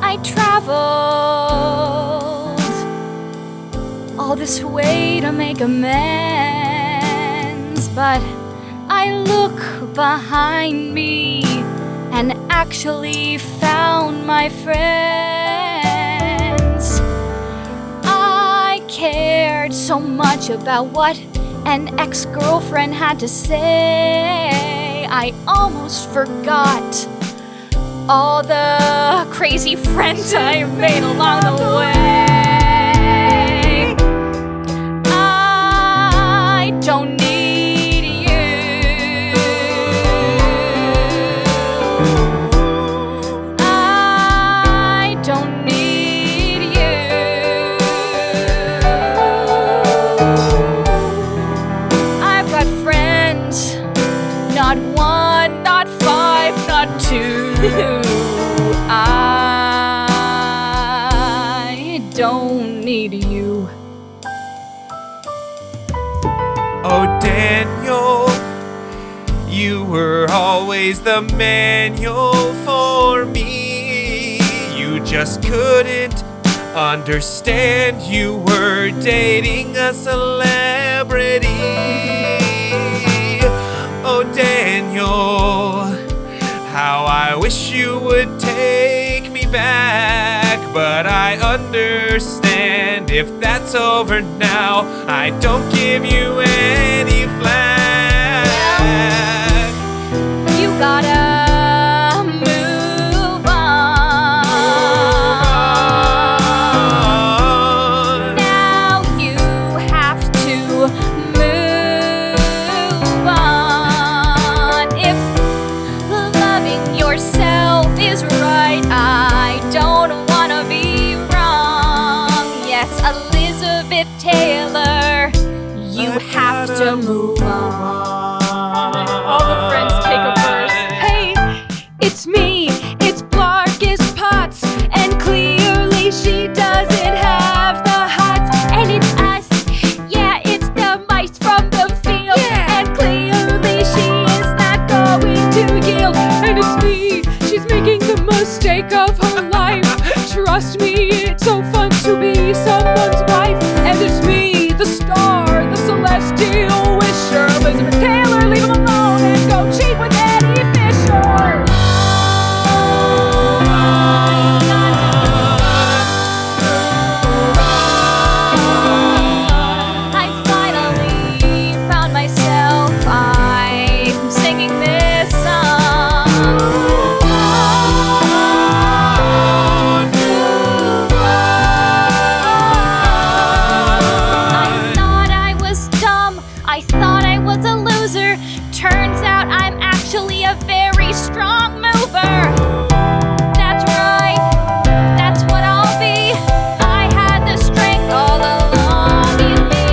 I traveled all this way to make amends, but I look behind me and actually found my friends. I cared so much about what an ex-girlfriend had to say, I almost forgot all the crazy friends I made along the way. I don't need you. I don't need you. I've got friends, not 1, not 5, not 2. I don't need you. Oh, Daniel, you were always the manual for me. You just couldn't understand you were dating a celebrity. Oh, Daniel, how I wish you would take me back, but I understand if that's over now, I don't give you any flack. You gotta move on. Now you have to move on. If loving yourself is right, I don't wanna be wrong. Yes, Elizabeth Taylor, you have to move on. All the friends take a verse. Hey, it's me, it's Blarkus Potts, and clearly she doesn't have the hots. And it's us, yeah, it's the mice from the field, and clearly she is not going to yield. And it's me, she's making the mistake of her life. Trust me, it's so fun to be someone's wife. And it's me, the star, the celestial wisher, Elizabeth Taylor, leave him alone and go cheat with Eddie Fisher. I finally found myself. I'm singing this song. I thought I was dumb. I thought I was a loser. Turns out I'm actually a very strong mover. That's right. That's what I'll be. I had the strength all along in me.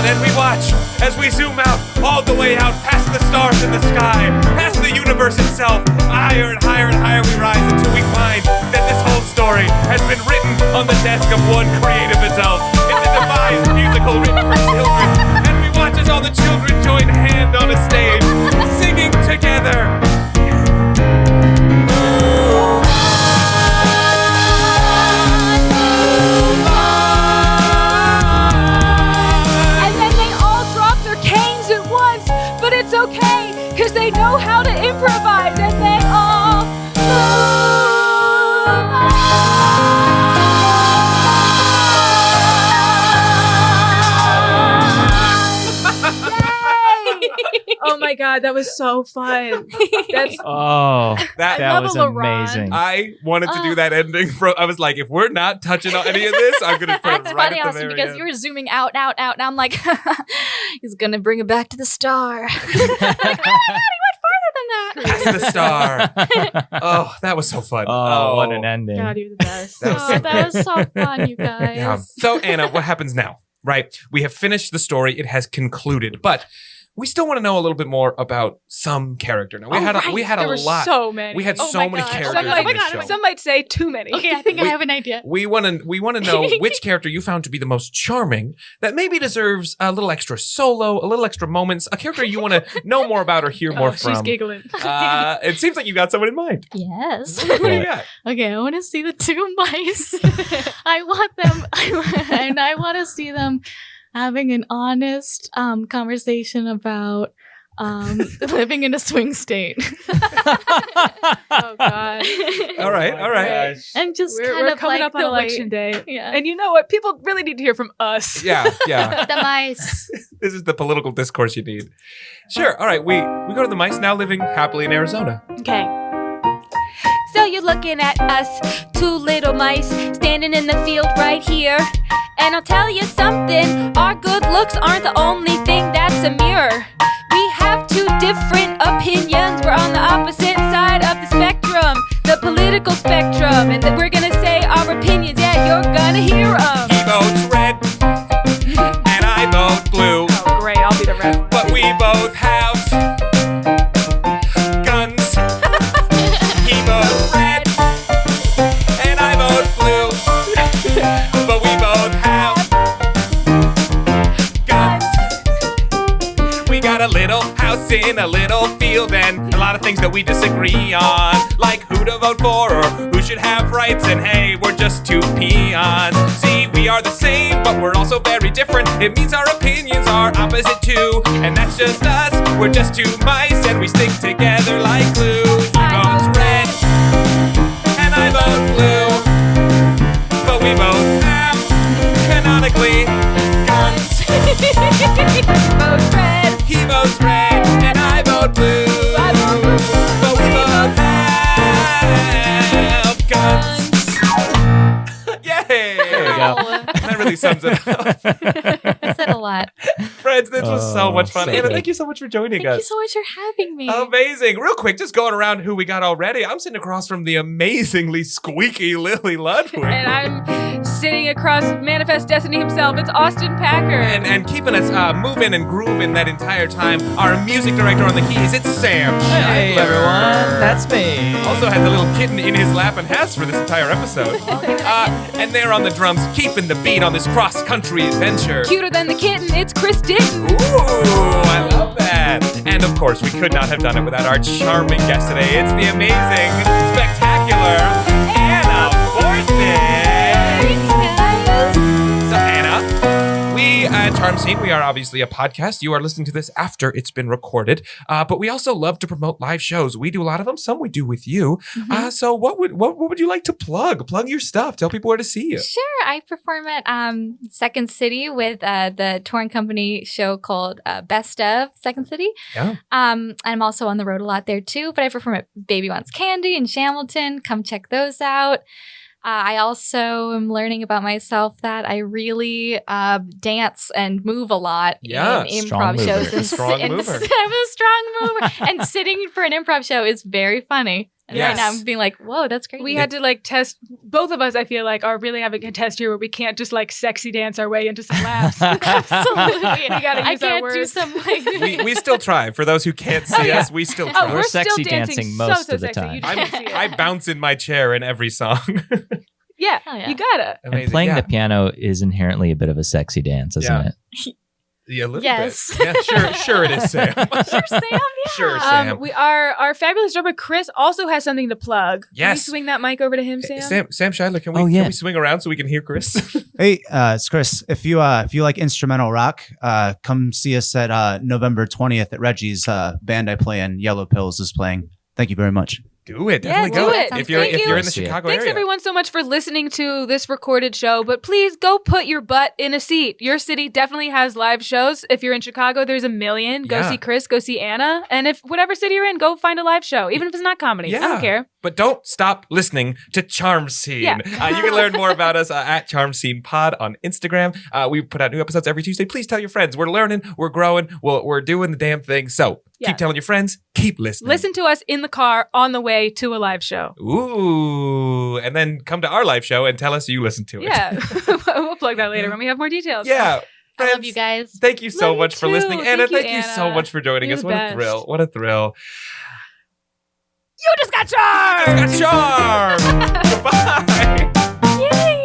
And we watch as we zoom out, all the way out, past the stars in the sky, past the universe itself. Higher and higher and higher we rise until we find that this whole story has been written on the desk of one creative adult. It's a devised musical written for children. And we watch as all the children join hand on a stage, singing together. And then they all drop their canes at once, but it's okay, cause they know how to my God, that was so fun. That's Oh, That that love was a LeBron. amazing. I wanted to do that ending. I was like, if we're not touching on any of this, I'm gonna put That's it right funny at the also very because end. you were zooming out, and I'm like, he's gonna bring it back to the star. Like, oh my God, he went farther than that. That's the star. Oh, that was so fun. Oh, what an ending. God, you're the best. That was so That was so fun, you guys. Yeah. So, Anna, what happens now? Right? We have finished the story. It has concluded, but we still want to know a little bit more about some character. Now, we had There a were lot. so many. We had Oh so my many gosh. characters Some in might, this show. some might say too many. Okay, I think I have an idea. We want to know which character you found to be the most charming that maybe deserves a little extra solo, a little extra moments, a character you want to know more about or hear more from. She's giggling. It seems like you got someone in mind. Yes. What do you got? Okay, I want to see the two mice. I want them, and I want to see them having an honest conversation about living in a swing state. Oh God. All right. And just We're kind of coming like up on the election way, day. Yeah. And you know what? People really need to hear from us. Yeah. The mice. This is the political discourse you need. Sure. All right. We go to the mice now living happily in Arizona. Okay. So you're looking at us, two little mice, standing in the field right here. And I'll tell you something, our good looks aren't the only thing that's a mirror. We have two different opinions. We're on the opposite side of the spectrum, the political spectrum. And we're gonna say our opinions, yeah, you're gonna hear them. He votes red, and I vote blue, Oh, great, I'll be the red one. but we both have guns. He votes red, and I vote blue, but we both have guns. We got a little house in a little field and a lot of things that we disagree on, like who to vote for or who should have rights, and hey, we're just two peons. See, we are the same, but we're also very different. It means our opinions are opposite too, and that's just us. We're just two mice and we stick together like glue. He votes red, and I vote blue, but we both have, canonically, guns. Vote red. He votes red, and I vote blue, I vote blue, but we both have guns. Yay! There we go. That really sums it up. I said a lot. Friends, this was so Oh, much fun. so Anna, good. thank you so much for joining Thank us. you so much for having me. Amazing. Real quick, just going around who we got already. I'm sitting across from the amazingly squeaky Lily Ludwig. And I'm sitting across Manifest Destiny himself. It's Austin Packard. And keeping us moving and grooving that entire time, our music director on the keys, it's Sam Hey, Scheidler. everyone. That's me. Also has a little kitten in his lap and has for this entire episode. And there on the drums, keeping the beat on this cross-country adventure. Cuter than the kitten, it's Chris Ditton. Ooh, I love that. And of course, we could not have done it without our charming guest today. It's the amazing, spectacular Anna Bortnick. So, Anna, we at Charm Scene, we are obviously a podcast. You are listening to this after it's been recorded, but we also love to promote live shows. We do a lot of them. Some we do with you. So, what would you like to plug? Plug your stuff. Tell people where to see you. Sure, I perform at Second City with the touring company show called Best of Second City. Yeah. I'm also on the road a lot there too, but I perform at Baby Wants Candy in Shamilton. Come check those out. I also am learning about myself that I really dance and move a lot Yeah, in strong improv mover. shows. And Strong mover. I'm a strong mover. And sitting for an improv show is very funny. And right now Yes. I'm being like, whoa, that's great. We had to like test, both of us, I feel like, are really having a test here where we can't just like sexy dance our way into some laughs. Absolutely. We gotta I use our can't do words. some like We still try. For those who can't see yeah. us, we still Oh, try. We're sexy still dancing dancing most so of the sexy. time. You just can't see it. I bounce in my chair in every song. Yeah, Hell yeah. you gotta. And playing the piano is inherently a bit of a sexy dance, isn't Yeah. it? Yeah, a little Yes. bit. Yeah, sure it is, Sam. Sure, Sam, yeah. Sure, Sam. We our fabulous drummer Chris also has something to plug. Can Yes. we swing that mic over to him, Sam? Sam Scheidler, can we Oh, yeah. can we swing around so we can hear Chris? Hey, it's Chris. If you like instrumental rock, come see us at November 20th at Reggie's band I play in. Yellow Pills is playing. Thank you very much. Do it. Definitely do go. it. If you're Thank if you. you're in the See it. Chicago Thanks area. everyone so much for listening to this recorded show, but please go put your butt in a seat. Your city definitely has live shows. If you're in Chicago, there's a million. Go Yeah. see Chris, go see Anna, and if whatever city you're in, go find a live show, even if it's not comedy. I Yeah. don't care. But don't stop listening to Charm Scene. Yeah. You can learn more about us at Charm Scene Pod on Instagram. We put out new episodes every Tuesday. Please tell your friends. We're learning, we're growing, we're doing the damn thing. So Yeah. keep telling your friends, keep listening. Listen to us in the car on the way to a live show. Ooh, and then come to our live show and tell us you listened to it. Yeah. We'll plug that later when we have more details. Yeah. I love Friends, you guys. Thank you so Love you much for too. listening. Anna, Thank you, thank you so Anna. much for joining You're us. the What a best. thrill. What a thrill. You just got charmed! Got charmed. Bye. Yay!